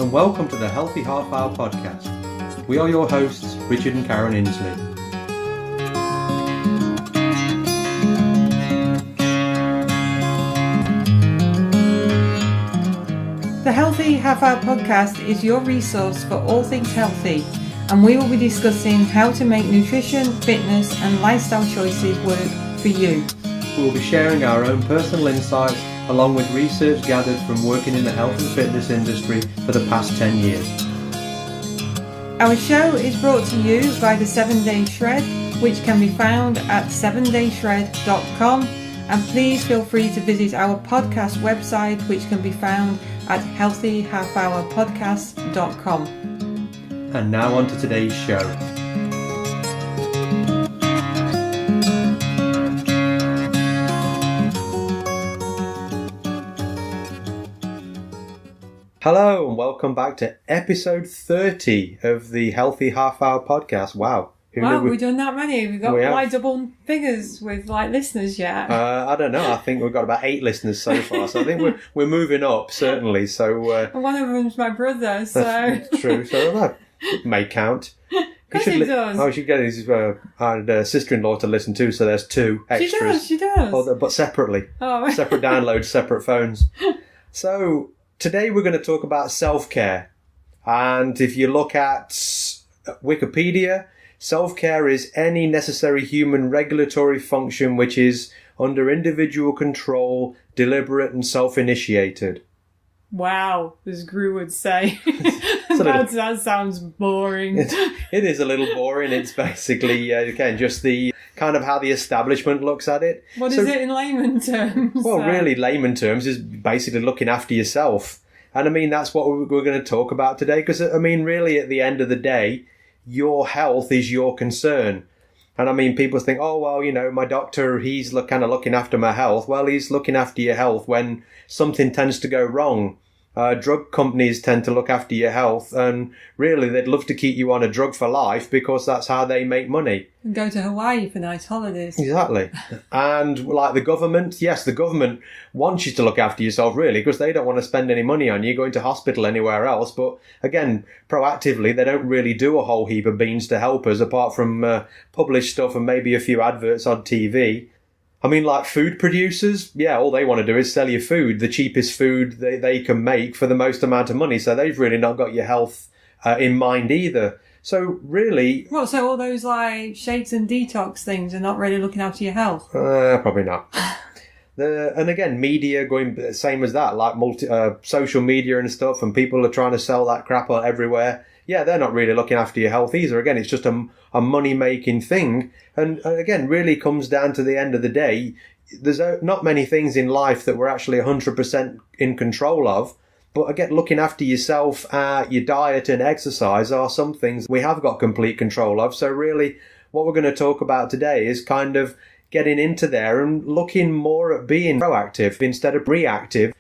and welcome to the Healthy Half Hour podcast. We are your hosts, Richard and Karen Inslee. The Healthy Half Hour podcast is your resource for all things healthy, and we will be discussing how to make nutrition, fitness and lifestyle choices work for you. We will be sharing our own personal insights along with research gathered from working in the health and fitness industry for the past 10 years. Our show is brought to you by the 7 Day Shred, which can be found at 7dayshred.com, and please feel free to visit our podcast website, which can be found at healthyhalfhourpodcast.com. And now on to today's show. Hello and welcome back to episode 30 of the Healthy Half Hour podcast. Wow. We've done that many. We've got double figures with listeners yet. I don't know. I think we've got about 8 listeners so far. So I think we're moving up, certainly. So and one of them's my brother, so... That's true. So that may count. Because he does. Oh, we should get his sister-in-law to listen too, so there's 2 extras. She does. Oh, but separately. Oh. Separate downloads, separate phones. So... today we're going to talk about self-care. And if you look at Wikipedia, self-care is any necessary human regulatory function which is under individual control, deliberate and self-initiated. Wow, as Gru would say. That sounds boring. It is a little boring. It's basically, again, just the kind of how the establishment looks at it. What is it in layman terms? Well, really, layman terms is basically looking after yourself. And I mean, that's what we're going to talk about today. Because, I mean, really, at the end of the day, your health is your concern. And I mean, people think, oh, well, you know, my doctor, he's kind of looking after my health. Well, he's looking after your health when something tends to go wrong. Drug companies tend to look after your health, and really they'd love to keep you on a drug for life because that's how they make money. And go to Hawaii for nice holidays. Exactly. And like the government, yes, the government wants you to look after yourself really because they don't want to spend any money on you going to hospital anywhere else. But again, proactively, they don't really do a whole heap of beans to help us apart from published stuff and maybe a few adverts on TV. I mean, like food producers, yeah, all they want to do is sell you food, the cheapest food they can make for the most amount of money. So they've really not got your health in mind either. So really... What, so all those shakes and detox things are not really looking after your health? Probably not. And again, media going same as that, like social media and stuff, and people are trying to sell that crap everywhere. Yeah, they're not really looking after your health either. Again, it's just a money-making thing. And again, really comes down to the end of the day, there's not many things in life that we're actually 100% in control of. But again, looking after yourself, your diet and exercise are some things we have got complete control of. So really, what we're going to talk about today is kind of getting into there and looking more at being proactive instead of reactive.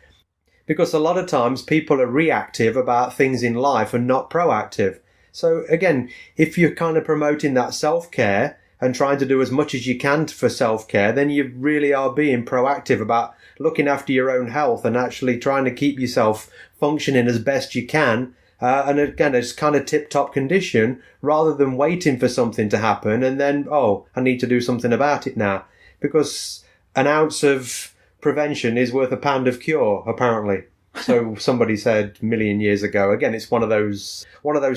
Because a lot of times people are reactive about things in life and not proactive. So again, if you're kind of promoting that self-care and trying to do as much as you can for self-care, then you really are being proactive about looking after your own health and actually trying to keep yourself functioning as best you can. And again, it's kind of tip-top condition rather than waiting for something to happen and then, oh, I need to do something about it now. Because an ounce of prevention is worth a pound of cure, apparently. So somebody said a million years ago. Again, it's one of those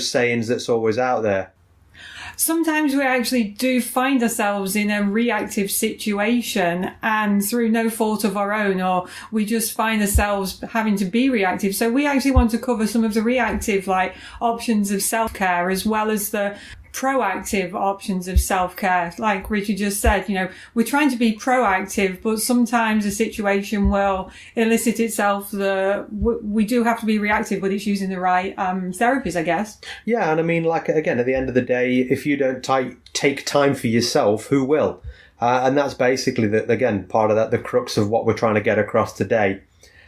sayings that's always out there. Sometimes we actually do find ourselves in a reactive situation and through no fault of our own, or we just find ourselves having to be reactive. So we actually want to cover some of the reactive options of self-care as well as the proactive options of self-care. Like Richard just said, we're trying to be proactive, but sometimes a situation will elicit itself we do have to be reactive, but it's using the right therapies, I guess. Yeah, and I mean, again, at the end of the day, if you don't take time for yourself, who will? And that's basically, part of that, the crux of what we're trying to get across today.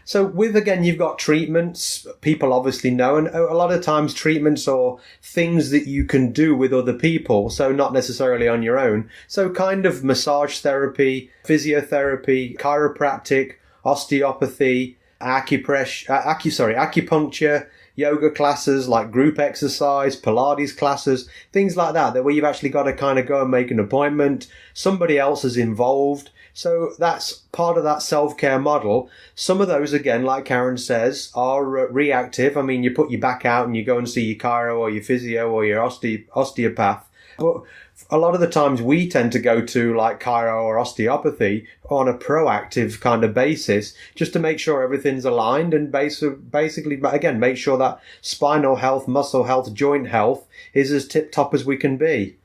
So you've got treatments, people obviously know, and a lot of times treatments are things that you can do with other people, so not necessarily on your own. So kind of massage therapy, physiotherapy, chiropractic, osteopathy, acupuncture, yoga classes, like group exercise, Pilates classes, things like that where you've actually got to kind of go and make an appointment. Somebody else is involved. So that's part of that self-care model. Some of those, again, like Karen says, are reactive. I mean, you put your back out and you go and see your chiro or your physio or your osteopath. But a lot of the times we tend to go to like chiro or osteopathy on a proactive kind of basis, just to make sure everything's aligned and basically, again, make sure that spinal health, muscle health, joint health is as tip-top as we can be.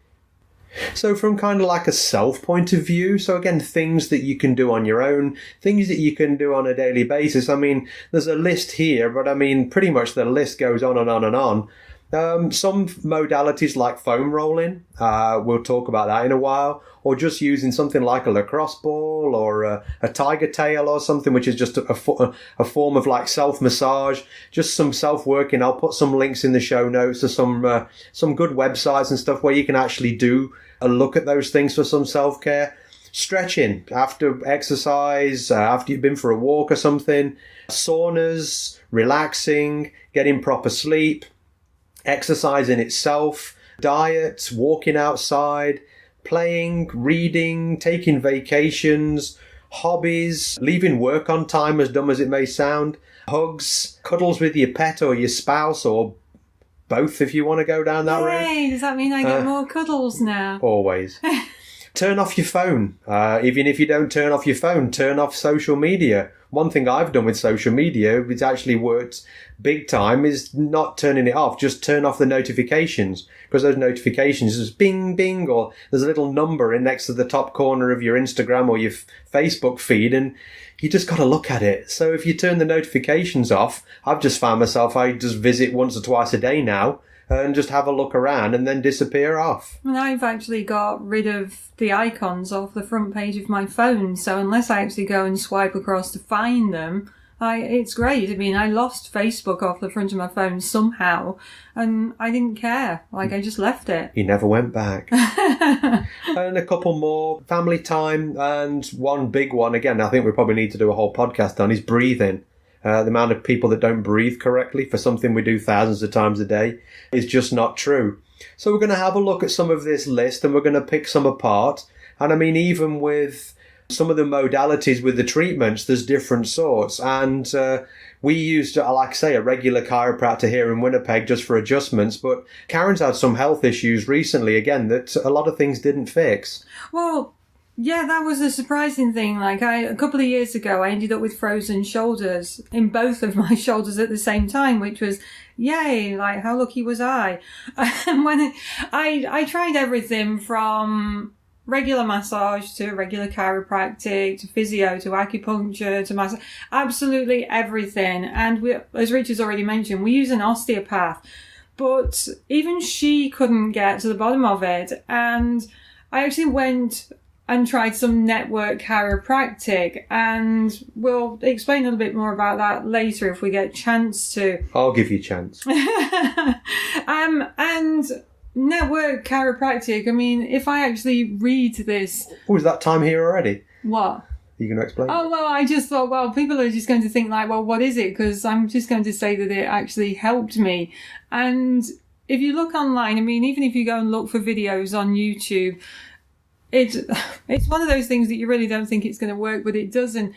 So from kind of like a self point of view, so again, things that you can do on your own, things that you can do on a daily basis. I mean, there's a list here, but I mean, pretty much the list goes on and on and on. Some modalities like foam rolling, we'll talk about that in a while, or just using something like a lacrosse ball or a tiger tail or something, which is just a form of like self-massage, just some self-working. I'll put some links in the show notes to some good websites and stuff where you can actually do a look at those things for some self-care. Stretching after exercise, after you've been for a walk or something, saunas, relaxing, getting proper sleep, exercise in itself, diet, walking outside, playing, reading, taking vacations, hobbies, leaving work on time, as dumb as it may sound, hugs, cuddles with your pet or your spouse or both if you want to go down that road. Yay, does that mean I get more cuddles now? Always. Turn off your phone. Even if you don't turn off your phone, turn off social media. One thing I've done with social media, which actually works big time, is not turning it off. Just turn off the notifications, because those notifications is bing, bing, or there's a little number in next to the top corner of your Instagram or your Facebook feed, and you just got to look at it. So if you turn the notifications off, I've just found myself, I just visit once or twice a day now and just have a look around and then disappear off. And I've actually got rid of the icons off the front page of my phone, so unless I actually go and swipe across to find them, it's great. I mean, I lost Facebook off the front of my phone somehow, and I didn't care. Like, I just left it. You never went back. And a couple more. Family time, and one big one, again, I think we probably need to do a whole podcast on, is breathing. The amount of people that don't breathe correctly for something we do thousands of times a day is just not true. So we're going to have a look at some of this list and we're going to pick some apart. And I mean, even with some of the modalities with the treatments, there's different sorts. And we used, like I say, a regular chiropractor here in Winnipeg just for adjustments. But Karen's had some health issues recently, again, that a lot of things didn't fix. Well, yeah, that was a surprising thing. Like, a couple of years ago, I ended up with frozen shoulders in both of my shoulders at the same time, which was, yay, like, how lucky was I? And when I tried everything from regular massage to regular chiropractic to physio to acupuncture to massage, absolutely everything. And we, as Richard's already mentioned, we use an osteopath, but even she couldn't get to the bottom of it. And I actually went and tried some network chiropractic, and we'll explain a little bit more about that later if we get a chance to. I'll give you a chance. And network chiropractic, I mean, if I actually read this... Oh, is that time here already? What? Are you going to explain? Oh, well, I just thought, well, people are just going to think like, well, what is it? Because I'm just going to say that it actually helped me. And if you look online, I mean, even if you go and look for videos on YouTube, it's one of those things that you really don't think it's going to work, but it does. And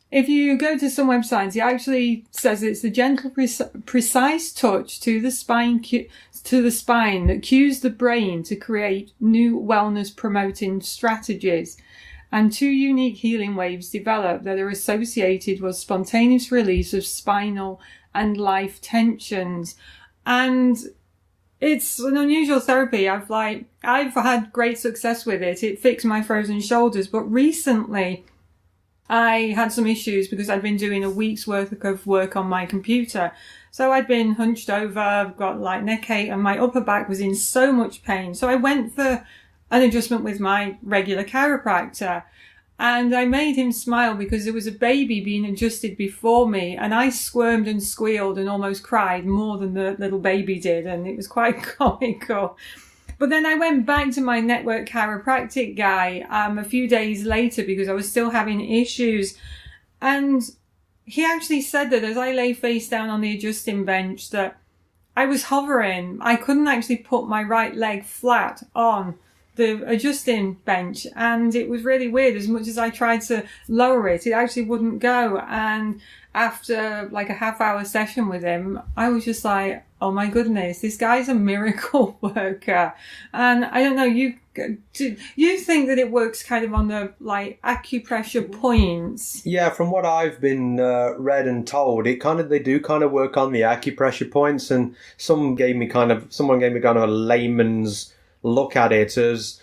if you go to some websites, it actually says it's the gentle, precise touch to the spine that cues the brain to create new wellness promoting strategies. And 2 unique healing waves develop that are associated with spontaneous release of spinal and life tensions. And it's an unusual therapy. I've had great success with it. It fixed my frozen shoulders. But recently I had some issues because I'd been doing a week's worth of work on my computer. So I'd been hunched over, got like neck ache, and my upper back was in so much pain. So I went for an adjustment with my regular chiropractor. And I made him smile because there was a baby being adjusted before me, and I squirmed and squealed and almost cried more than the little baby did, and it was quite comical. But then I went back to my network chiropractic guy a few days later because I was still having issues, and he actually said that as I lay face down on the adjusting bench that I was hovering. I couldn't actually put my right leg flat on the adjusting bench, and it was really weird. As much as I tried to lower it, it actually wouldn't go. And after like a half-hour session with him, I was just like, oh my goodness, this guy's a miracle worker. And I don't know, you think that it works kind of on the like acupressure points? Yeah, from what I've been read and told, they do kind of work on the acupressure points, and someone gave me kind of a layman's look at it as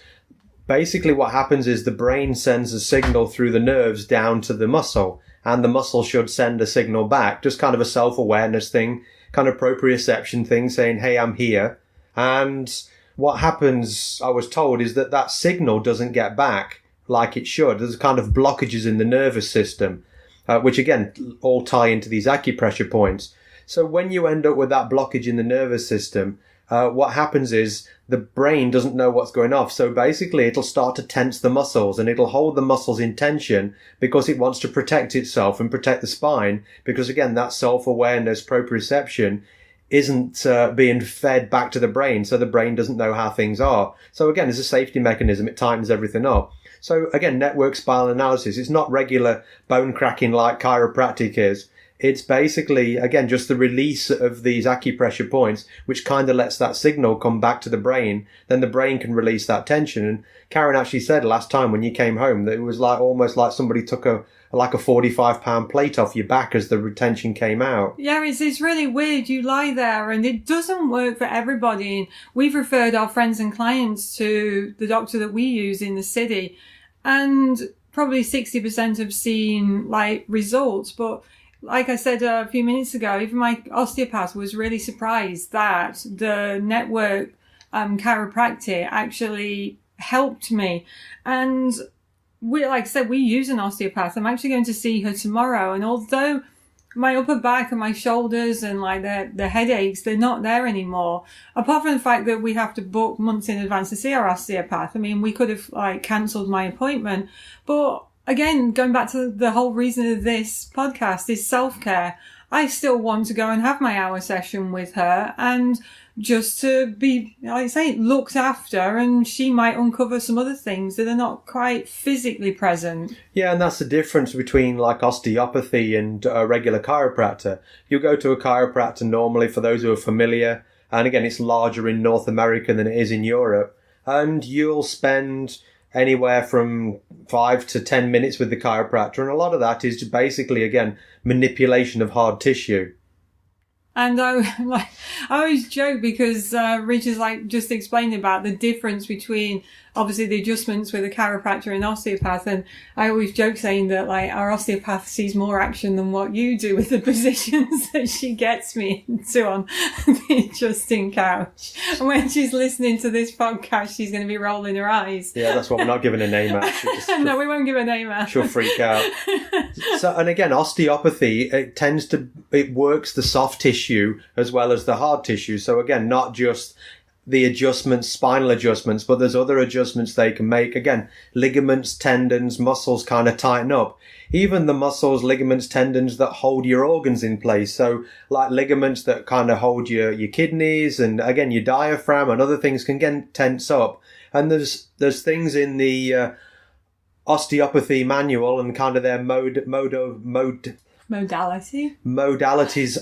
basically what happens is the brain sends a signal through the nerves down to the muscle, and the muscle should send a signal back, just kind of a self-awareness thing, kind of proprioception thing, saying, hey, I'm here. And what happens, I was told, is that signal doesn't get back like it should. There's kind of blockages in the nervous system, which again, all tie into these acupressure points. So when you end up with that blockage in the nervous system, what happens is the brain doesn't know what's going on. So basically it'll start to tense the muscles, and it'll hold the muscles in tension because it wants to protect itself and protect the spine. Because again, that self-awareness, proprioception isn't being fed back to the brain. So the brain doesn't know how things are. So again, as a safety mechanism, it tightens everything up. So again, network spinal analysis, it's not regular bone cracking like chiropractic is. It's basically, again, just the release of these acupressure points, which kind of lets that signal come back to the brain. Then the brain can release that tension. And Karen actually said last time when you came home that it was like almost like somebody took a 45-pound plate off your back as the retention came out. Yeah, it's really weird. You lie there and it doesn't work for everybody. And we've referred our friends and clients to the doctor that we use in the city, and probably 60% have seen like results. But like I said a few minutes ago, even my osteopath was really surprised that the network chiropractic actually helped me. And like I said, we use an osteopath. I'm actually going to see her tomorrow. And although my upper back and my shoulders and like the headaches, they're not there anymore. Apart from the fact that we have to book months in advance to see our osteopath. I mean, we could have like cancelled my appointment, but again, going back to the whole reason of this podcast is self-care. I still want to go and have my hour session with her, and just to be, like I say, looked after, and she might uncover some other things that are not quite physically present. Yeah, and that's the difference between like osteopathy and a regular chiropractor. You go to a chiropractor normally, for those who are familiar, and again, it's larger in North America than it is in Europe, and you'll spend anywhere from 5 to 10 minutes with the chiropractor, and a lot of that is basically, again, manipulation of hard tissue. And I always joke because Rich is like just explaining about the difference between obviously the adjustments with a chiropractor and osteopath. And I always joke saying that like our osteopath sees more action than what you do with the positions that she gets me into on the adjusting couch. And when she's listening to this podcast, she's going to be rolling her eyes. Yeah, that's what we're not giving a name out. No, we won't give a name out. She'll freak out. So, and again, osteopathy, it works the soft tissue as well as the hard tissue. So again, not just the adjustments, spinal adjustments, but there's other adjustments they can make. Again, ligaments, tendons, muscles kind of tighten up. Even the muscles, ligaments, tendons that hold your organs in place. So like ligaments that kind of hold your kidneys and again, your diaphragm and other things can get tense up. And there's things in the osteopathy manual and kind of their modalities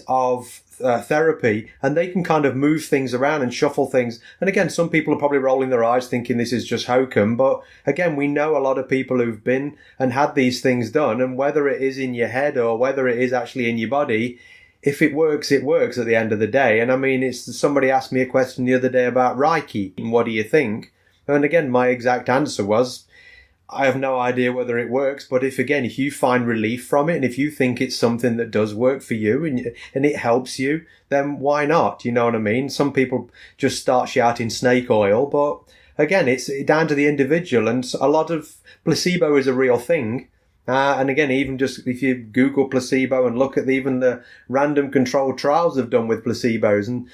of therapy, and they can kind of move things around and shuffle things. And again, some people are probably rolling their eyes thinking this is just hokum, but again, we know a lot of people who've been and had these things done, and whether it is in your head or whether it is actually in your body, if it works, it works at the end of the day. And I mean, somebody asked me a question the other day about Reiki, and what do you think? And again, my exact answer was, I have no idea whether it works, but if you find relief from it and if you think it's something that does work for you and it helps you, then why not? You know what I mean? Some people just start shouting snake oil, but again, it's down to the individual, and a lot of placebo is a real thing. And again, even just if you Google placebo and look at even the random controlled trials they've done with placebos, and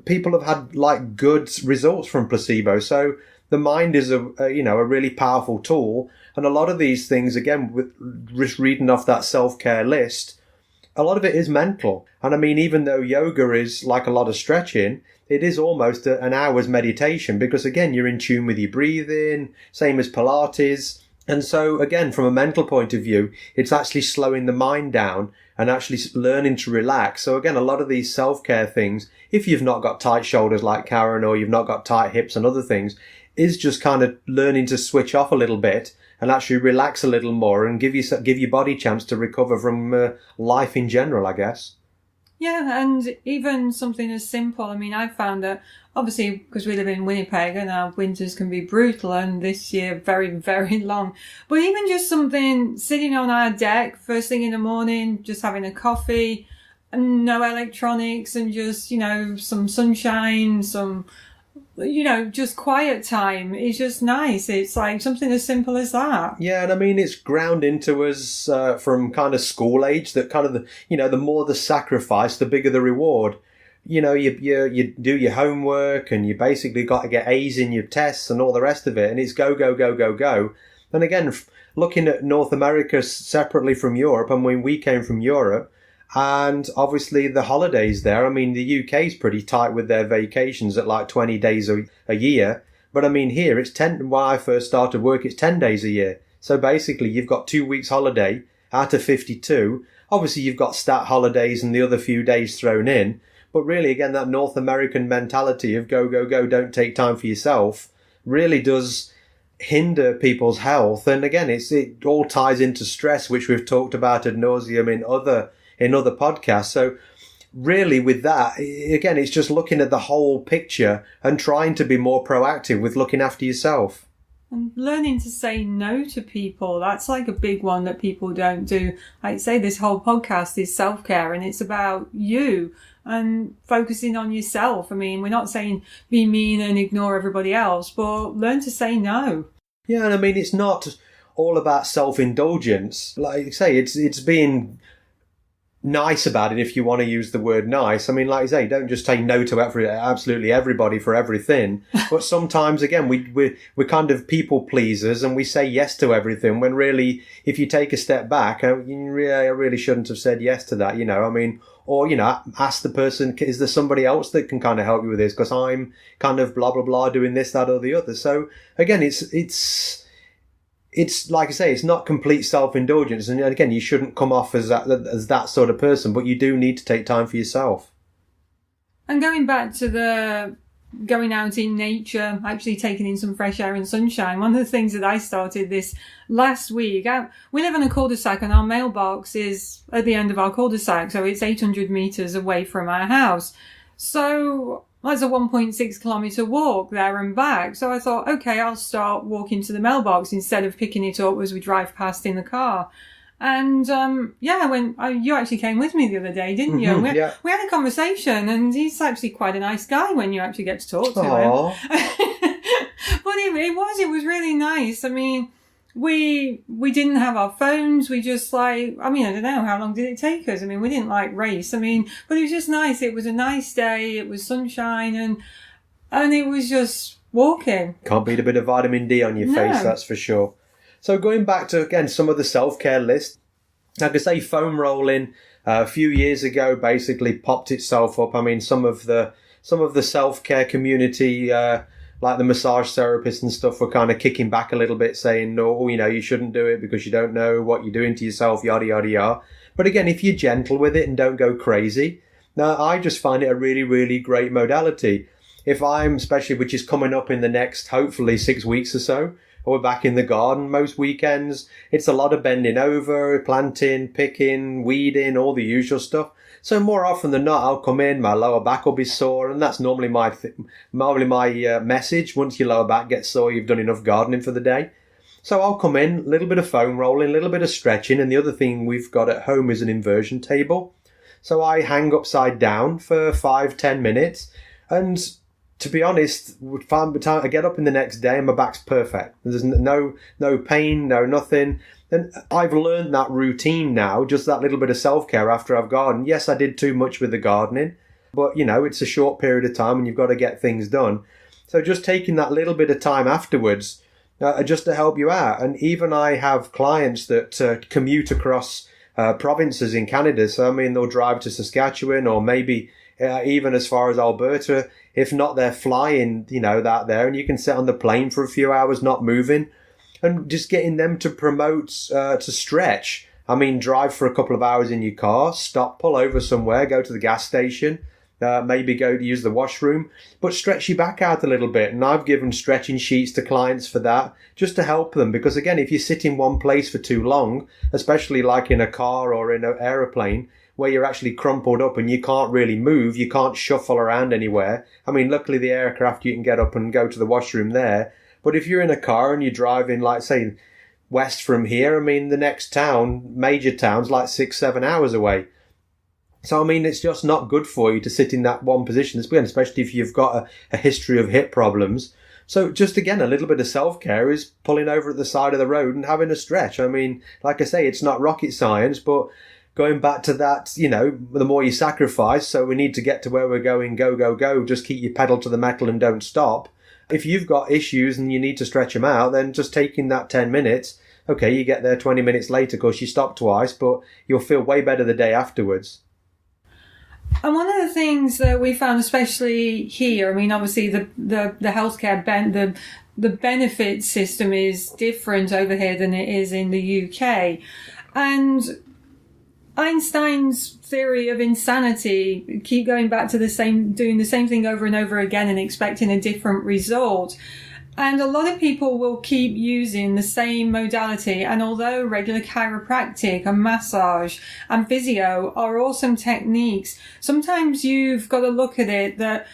people have had like good results from placebo. So the mind is a really powerful tool. And a lot of these things, again, with just reading off that self-care list, a lot of it is mental. And I mean, even though yoga is like a lot of stretching, it is almost an hour's meditation because, again, you're in tune with your breathing, same as Pilates. And so, again, from a mental point of view, it's actually slowing the mind down and actually learning to relax. So, again, a lot of these self-care things, if you've not got tight shoulders like Karen or you've not got tight hips and other things, is just kind of learning to switch off a little bit and actually relax a little more and give your body a chance to recover from life in general, I guess. Yeah, and even something as simple, I mean, I've found that obviously because we live in Winnipeg and our winters can be brutal and this year very, very long. But even just something sitting on our deck first thing in the morning, just having a coffee and no electronics and just, some sunshine, just quiet time is just nice. It's like something as simple as that. Yeah, and I mean, it's ground into us from kind of school age that kind of, the more the sacrifice, the bigger the reward. You do your homework and you basically got to get A's in your tests and all the rest of it. And it's go, go, go, go, go. And again, looking at North America separately from Europe, I mean, we came from Europe. And obviously the holidays there, I mean, the UK is pretty tight with their vacations at like 20 days a year. But I mean, here it's 10, when I first started work, it's 10 days a year. So basically you've got 2 weeks holiday out of 52. Obviously you've got stat holidays and the other few days thrown in. But really, again, that North American mentality of go, go, go, don't take time for yourself really does hinder people's health. And again, it all ties into stress, which we've talked about ad nauseum in other podcasts. So really with that, again, it's just looking at the whole picture and trying to be more proactive with looking after yourself. And learning to say no to people, that's like a big one that people don't do. Like I say, this whole podcast is self-care and it's about you and focusing on yourself. I mean, we're not saying be mean and ignore everybody else, but learn to say no. Yeah, and I mean, it's not all about self-indulgence. Like I say, it's being nice about it, if you want to use the word nice. I mean, like I say, don't just say no to absolutely everybody for everything. But sometimes, again, we're kind of people pleasers and we say yes to everything when really, if you take a step back, I really shouldn't have said yes to that, I mean, or, ask the person, is there somebody else that can kind of help you with this? Because I'm kind of blah, blah, blah, doing this, that, or the other. So again, it's like I say, it's not complete self-indulgence. And again, you shouldn't come off as that sort of person, but you do need to take time for yourself. And going back to the going out in nature, actually taking in some fresh air and sunshine, one of the things that I started this last week, we live in a cul-de-sac and our mailbox is at the end of our cul-de-sac. So it's 800 meters away from our house. So that's a 1.6 kilometre walk there and back. So I thought, okay, I'll start walking to the mailbox instead of picking it up as we drive past in the car. And, you actually came with me the other day, didn't you? Mm-hmm, we had a conversation and he's actually quite a nice guy when you actually get to talk to Aww. him. But it was really nice. I mean, we didn't have our phones. We just I don't know, how long did it take us? I mean, we didn't race. I mean, but it was just nice. It was a nice day. It was sunshine and it was just walking. Can't beat a bit of vitamin D on your face, that's for sure. So going back to, again, some of the self-care list, like I say, foam rolling a few years ago basically popped itself up. I mean, some of the self-care community, like the massage therapists and stuff, were kind of kicking back a little bit, saying, no, you shouldn't do it because you don't know what you're doing to yourself, yada, yada, yada. But again, if you're gentle with it and don't go crazy, now I just find it a really, really great modality. If I'm, especially, which is coming up in the next, hopefully 6 weeks or so, we're back in the garden most weekends. It's a lot of bending over, planting, picking, weeding, all the usual stuff. So more often than not, I'll come in, my lower back will be sore, and that's normally my message. Once your lower back gets sore, you've done enough gardening for the day. So I'll come in, a little bit of foam rolling, a little bit of stretching, and the other thing we've got at home is an inversion table. So I hang upside down for 5-10 minutes, and to be honest, by the time I get up in the next day, my back's perfect. There's no pain, no nothing. And I've learned that routine now, just that little bit of self-care after I've gardened. Yes, I did too much with the gardening, but it's a short period of time and you've got to get things done. So just taking that little bit of time afterwards, just to help you out. And even I have clients that commute across provinces in Canada. So, I mean, they'll drive to Saskatchewan or maybe even as far as Alberta. If not, they're flying, that there, and you can sit on the plane for a few hours, not moving, and just getting them to promote to stretch. I mean, drive for a couple of hours in your car, stop, pull over somewhere, go to the gas station, maybe go to use the washroom, but stretch your back out a little bit. And I've given stretching sheets to clients for that, just to help them. Because again, if you sit in one place for too long, especially like in a car or in an aeroplane, where you're actually crumpled up and you can't really move, you can't shuffle around anywhere. I mean, luckily the aircraft, you can get up and go to the washroom there. But if you're in a car and you're driving, like, say, west from here, I mean, the next town, major town's like 6-7 hours away. So, I mean, it's just not good for you to sit in that one position, especially if you've got a history of hip problems. So just, again, a little bit of self-care is pulling over at the side of the road and having a stretch. I mean, like I say, it's not rocket science, but going back to that, the more you sacrifice, so we need to get to where we're going, go, go, go, just keep your pedal to the metal and don't stop. If you've got issues and you need to stretch them out, then just taking that 10 minutes, okay, you get there 20 minutes later because you stopped twice, but you'll feel way better the day afterwards. And one of the things that we found, especially here, I mean, obviously the healthcare the benefit system is different over here than it is in the UK. And Einstein's theory of insanity, keep going back to doing the same thing over and over again and expecting a different result. And a lot of people will keep using the same modality. And although regular chiropractic and massage and physio are awesome techniques, sometimes you've got to look at it that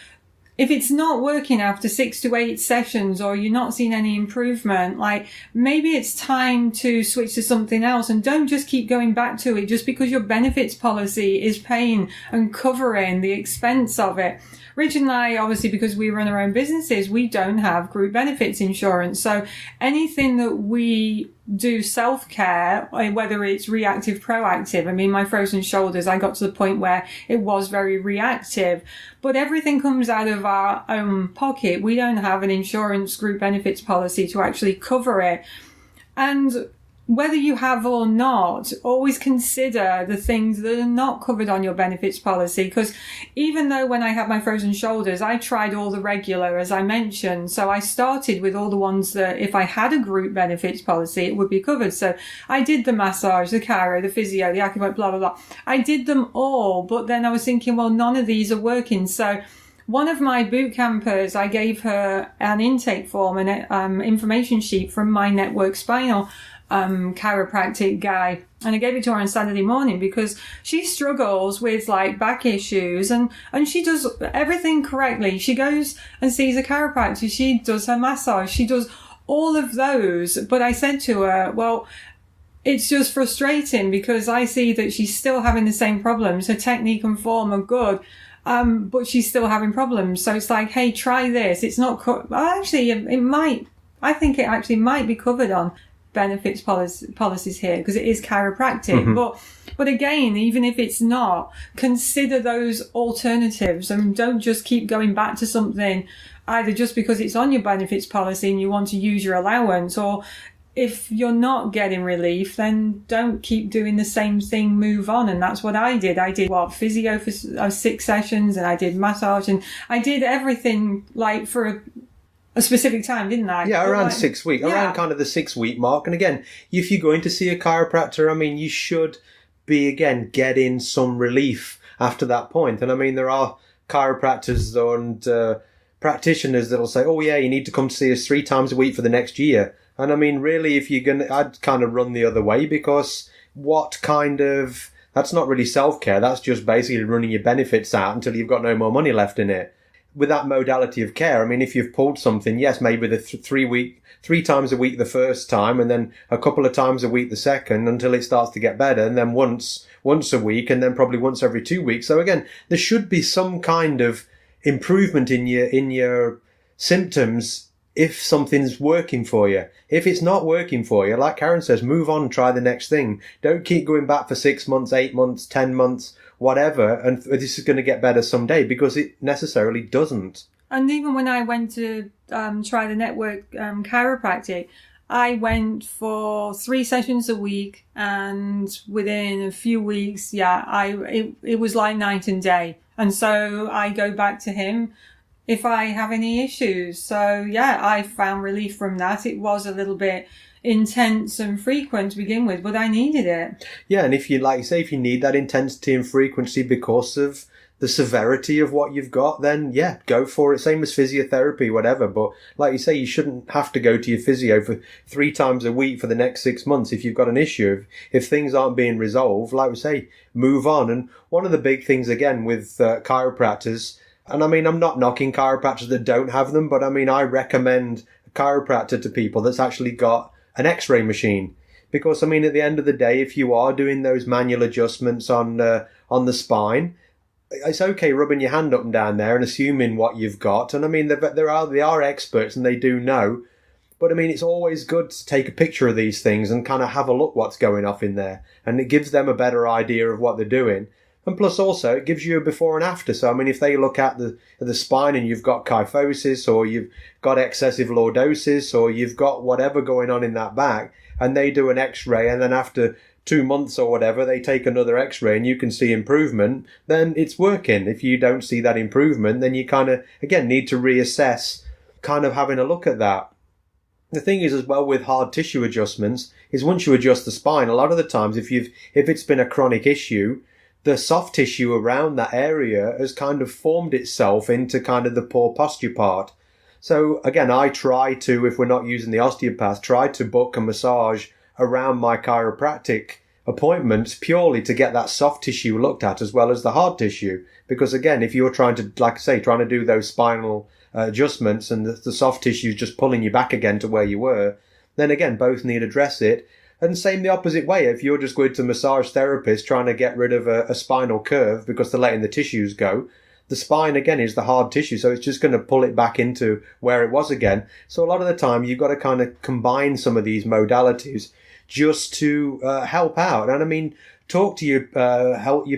if it's not working after 6 to 8 sessions or you're not seeing any improvement, like maybe it's time to switch to something else, and don't just keep going back to it just because your benefits policy is paying and covering the expense of it. Rich and I, obviously, because we run our own businesses, we don't have group benefits insurance. So anything that we do self-care, whether it's reactive, proactive. I mean, my frozen shoulders, I got to the point where it was very reactive, but everything comes out of our own pocket. We don't have an insurance group benefits policy to actually cover it. And whether you have or not, always consider the things that are not covered on your benefits policy. Because even though when I had my frozen shoulders, I tried all the regular, as I mentioned. So I started with all the ones that if I had a group benefits policy, it would be covered. So I did the massage, the chiro, the physio, the acupuncture, blah, blah, blah. I did them all. But then I was thinking, well, none of these are working. So one of my boot campers, I gave her an intake form and information sheet from my network spinal chiropractic guy, and I gave it to her on Saturday morning because she struggles with like back issues and she does everything correctly. She goes and sees a chiropractor, she does her massage, she does all of those. But I said to her, well, it's just frustrating because I see that she's still having the same problems. Her technique and form are good, but she's still having problems. So it's like, hey, try this. It's not actually, it might, I think it actually might be covered on benefits policies here because it is chiropractic. Mm-hmm. But again, even if it's not, consider those alternatives and don't just keep going back to something either just because it's on your benefits policy and you want to use your allowance, or if you're not getting relief, then don't keep doing the same thing, move on. And that's what I did. I did physio for 6 sessions, and I did massage, and I did everything like for a specific time, didn't I? Yeah, around 6 weeks, around kind of the 6 week mark. And again, if you're going to see a chiropractor, I mean, you should be, again, getting some relief after that point. And I mean, there are chiropractors and practitioners that'll say, oh yeah, you need to come to see us 3 times a week for the next year. And I mean, really, if you're going to, I'd kind of run the other way, because that's not really self-care. That's just basically running your benefits out until you've got no more money left in it. With that modality of care, I mean, if you've pulled something, yes, maybe the 3 times a week the first time, and then a couple of times a week the second, until it starts to get better, and then once a week, and then probably once every 2 weeks. So again, there should be some kind of improvement in your symptoms if something's working for you. If it's not working for you, like Karen says, move on, try the next thing. Don't keep going back for 6 months, 8 months, 10 months, whatever, and this is going to get better someday, because it necessarily doesn't. And even when I went to try the network chiropractic, I went for 3 sessions a week, and within a few weeks, it was like night and day. And so I go back to him if I have any issues. So yeah, I found relief from that. It was a little bit intense and frequent to begin with, but I needed it. Yeah, and if you, like you say, if you need that intensity and frequency because of the severity of what you've got, then yeah, go for it. Same as physiotherapy, whatever. But like you say, you shouldn't have to go to your physio for 3 times a week for the next 6 months if you've got an issue. If things aren't being resolved, like we say, move on. And one of the big things, again, with chiropractors, and I mean, I'm not knocking chiropractors that don't have them, but I mean, I recommend a chiropractor to people that's actually got an x-ray machine. Because, I mean, at the end of the day, if you are doing those manual adjustments on the spine, it's okay rubbing your hand up and down there and assuming what you've got. And I mean, they are experts and they do know. But I mean, it's always good to take a picture of these things and kind of have a look what's going off in there. And it gives them a better idea of what they're doing. And plus also, it gives you a before and after. So, I mean, if they look at the spine and you've got kyphosis or you've got excessive lordosis or you've got whatever going on in that back, and they do an x-ray and then after 2 months or whatever, they take another x-ray and you can see improvement, then it's working. If you don't see that improvement, then you kind of, again, need to reassess kind of having a look at that. The thing is as well with hard tissue adjustments is once you adjust the spine, a lot of the times if it's been a chronic issue, the soft tissue around that area has kind of formed itself into kind of the poor posture part. So again, I try to, if we're not using the osteopath, try to book a massage around my chiropractic appointments purely to get that soft tissue looked at as well as the hard tissue. Because again, if you're trying to, like I say, trying to do those spinal adjustments and the soft tissue is just pulling you back again to where you were, then again, both need to address it. And same the opposite way. If you're just going to massage therapist trying to get rid of a spinal curve because they're letting the tissues go, the spine, again, is the hard tissue, so it's just going to pull it back into where it was again. So a lot of the time, you've got to kind of combine some of these modalities just to help out. And I mean, talk to your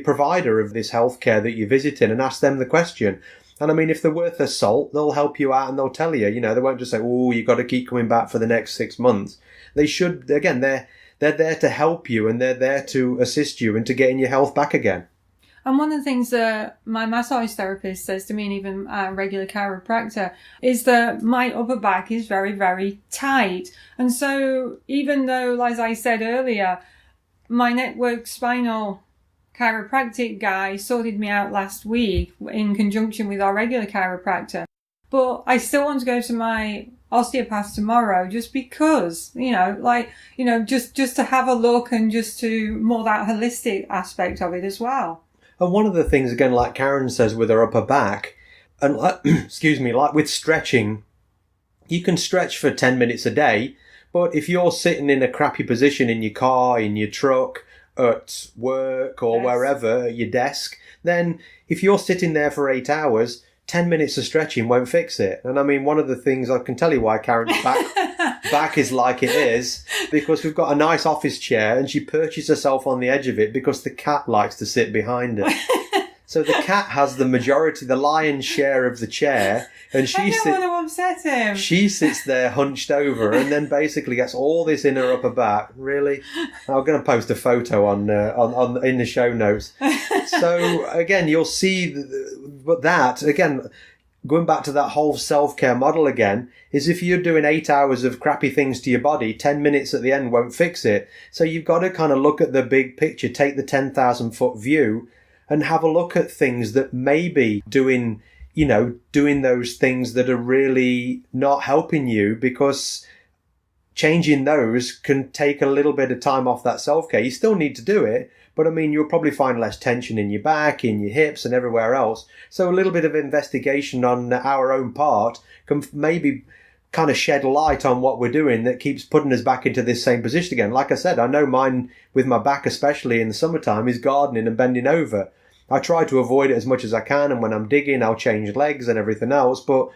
provider of this healthcare that you're visiting and ask them the question. And I mean, if they're worth their salt, they'll help you out and they'll tell you. You know, they won't just say, "Oh, you've got to keep coming back for the next 6 months." They should, again, they're there to help you and they're there to assist you into getting your health back again. And one of the things that my massage therapist says to me, and even a regular chiropractor, is that my upper back is very, very tight. And so even though, as I said earlier, my network spinal chiropractic guy sorted me out last week in conjunction with our regular chiropractor, but I still want to go to my osteopath tomorrow just because, just to have a look and just to more that holistic aspect of it as well. And one of the things, again, like Karen says with her upper back, and like with stretching, you can stretch for 10 minutes a day, but if you're sitting in a crappy position in your car, in your truck, at work or wherever, at your desk, then if you're sitting there for 8 hours, 10 minutes of stretching won't fix it. And I mean, one of the things I can tell you why Karen's back is like it is, because we've got a nice office chair and she perches herself on the edge of it because the cat likes to sit behind it. So the cat has the lion's share of the chair, and I don't want to upset him. She sits there hunched over, and then basically gets all this in her upper back. Really, I'm going to post a photo on in the show notes. So again, you'll see, but that again, going back to that whole self-care model again, is if you're doing 8 hours of crappy things to your body, 10 minutes at the end won't fix it. So you've got to kind of look at the big picture, take the 10,000 foot view, and have a look at things that may be doing those things that are really not helping you, because changing those can take a little bit of time off that self-care. You still need to do it, but I mean, you'll probably find less tension in your back, in your hips and everywhere else. So a little bit of investigation on our own part can maybe kind of shed light on what we're doing that keeps putting us back into this same position again. Like I said, I know mine with my back, especially in the summertime, is gardening and bending over. I try to avoid it as much as I can, and when I'm digging, I'll change legs and everything else, but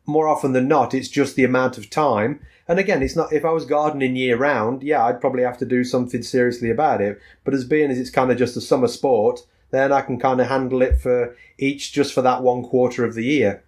more often than not, it's just the amount of time. And again, it's not, if I was gardening year round, yeah, I'd probably have to do something seriously about it. But as it's kind of just a summer sport, then I can kind of handle it just for that 1 quarter of the year.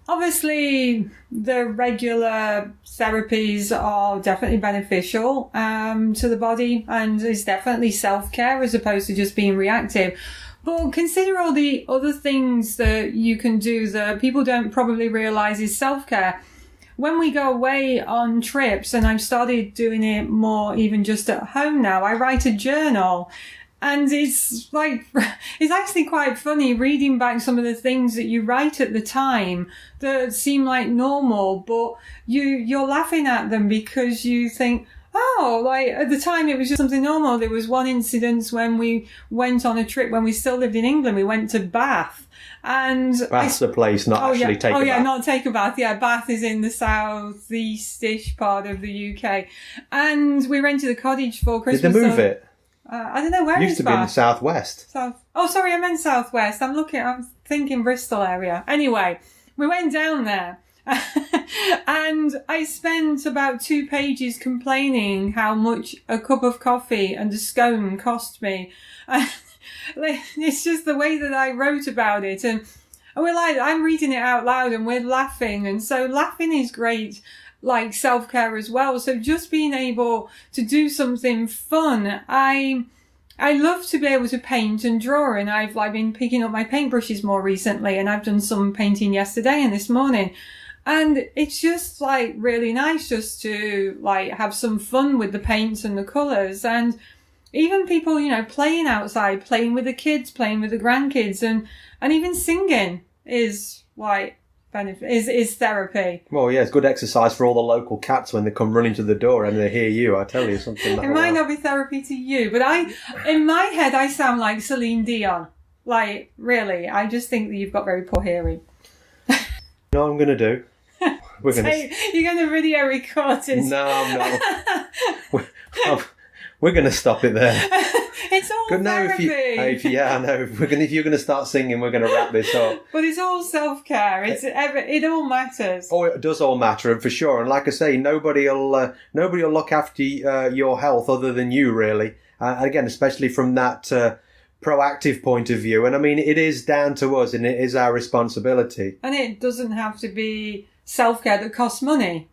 Obviously, the regular therapies are definitely beneficial to the body, and it's definitely self-care as opposed to just being reactive. But consider all the other things that you can do that people don't probably realise is self-care. When we go away on trips, and I've started doing it more even just at home now, I write a journal. And it's actually quite funny reading back some of the things that you write at the time that seem like normal, but you're laughing at them because you think, oh, like at the time it was just something normal. There was one incident when we went on a trip when we still lived in England. We went to Bath. And Bath's the place, not take a bath. Oh yeah, not take a bath. Yeah, Bath is in the southeast-ish part of the UK. And we rented a cottage for Christmas. Did they move it? I don't know where it used to be in the southwest. Oh, sorry, I meant southwest. I'm thinking Bristol area. Anyway, we went down there. And I spent about 2 pages complaining how much a cup of coffee and a scone cost me. It's just the way that I wrote about it. And we're like, I'm reading it out loud and we're laughing. And so laughing is great, like self-care as well. So just being able to do something fun. I love to be able to paint and draw, and I've been picking up my paintbrushes more recently, and I've done some painting yesterday and this morning. And it's just really nice just to have some fun with the paints and the colours. And even people, playing outside, playing with the kids, playing with the grandkids, and even singing is is therapy. Well, yeah, it's good exercise for all the local cats when they come running to the door and they hear you. I tell you something. It might not be therapy to you, but in my head, I sound like Celine Dion. Really, I just think that you've got very poor hearing. You know what I'm going to do? You're going to video record it. No, I'm not. We're going to stop it there. It's all therapy. I know. If you're going to start singing, we're going to wrap this up. But it's all self-care. It all matters. Oh, it does all matter, for sure. And like I say, nobody will look after your health other than you, really. Again, especially from that proactive point of view. And I mean, it is down to us, and it is our responsibility. And it doesn't have to be self-care that costs money.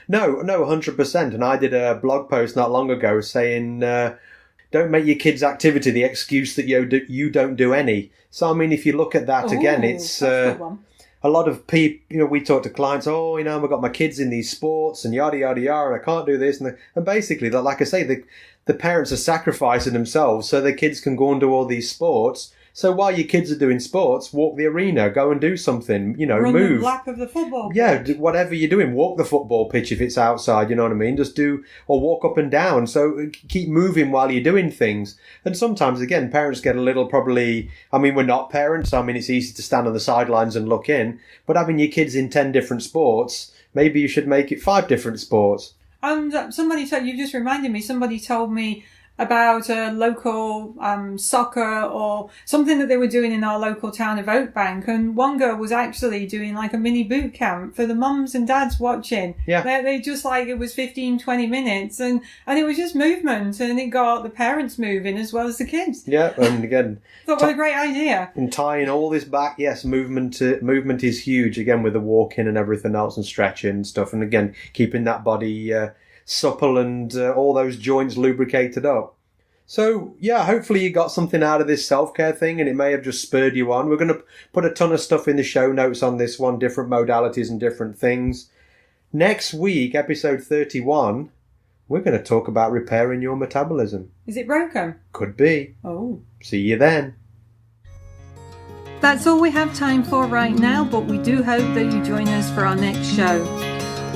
No, 100%. And I did a blog post not long ago saying, don't make your kids' activity the excuse that you don't do any. So, I mean, if you look at that again, it's a lot of people, we talk to clients, I've got my kids in these sports and yada, yada, yada, and I can't do this. And basically, like I say, the parents are sacrificing themselves so their kids can go and do all these sports. So while your kids are doing sports, walk the arena, go and do something, Run move. the lap of the football pitch. Yeah, whatever you're doing, walk the football pitch if it's outside, you know what I mean? Just do, or walk up and down. So keep moving while you're doing things. And sometimes, again, parents get a little we're not parents. It's easy to stand on the sidelines and look in. But having your kids in 10 different sports, maybe you should make it 5 different sports. You just reminded me, somebody told me about a local soccer or something that they were doing in our local town of Oakbank, and one girl was actually doing a mini boot camp for the mums and dads watching. Yeah. They just it was 15-20 minutes and it was just movement, and it got the parents moving as well as the kids. Yeah, and again, thought what a great idea. And tying all this back, yes, movement is huge, again, with the walking and everything else and stretching and stuff, and again, keeping that body supple and all those joints lubricated up. So, yeah, hopefully you got something out of this self-care thing, and it may have just spurred you on. We're going to put a ton of stuff in the show notes on this one, different modalities and different things. Next week, episode 31, we're going to talk about repairing your metabolism. Is it broken? Could be. Oh. See you then. That's all we have time for right now, but we do hope that you join us for our next show.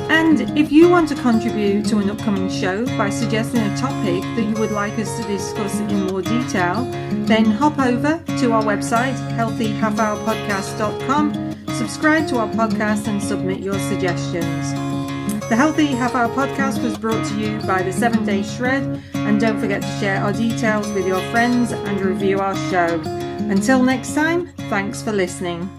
And if you want to contribute to an upcoming show by suggesting a topic that you would like us to discuss in more detail, then hop over to our website, healthyhalfhourpodcast.com, subscribe to our podcast and submit your suggestions. The Healthy Half Hour Podcast was brought to you by the 7 Day Shred, and don't forget to share our details with your friends and review our show. Until next time, thanks for listening.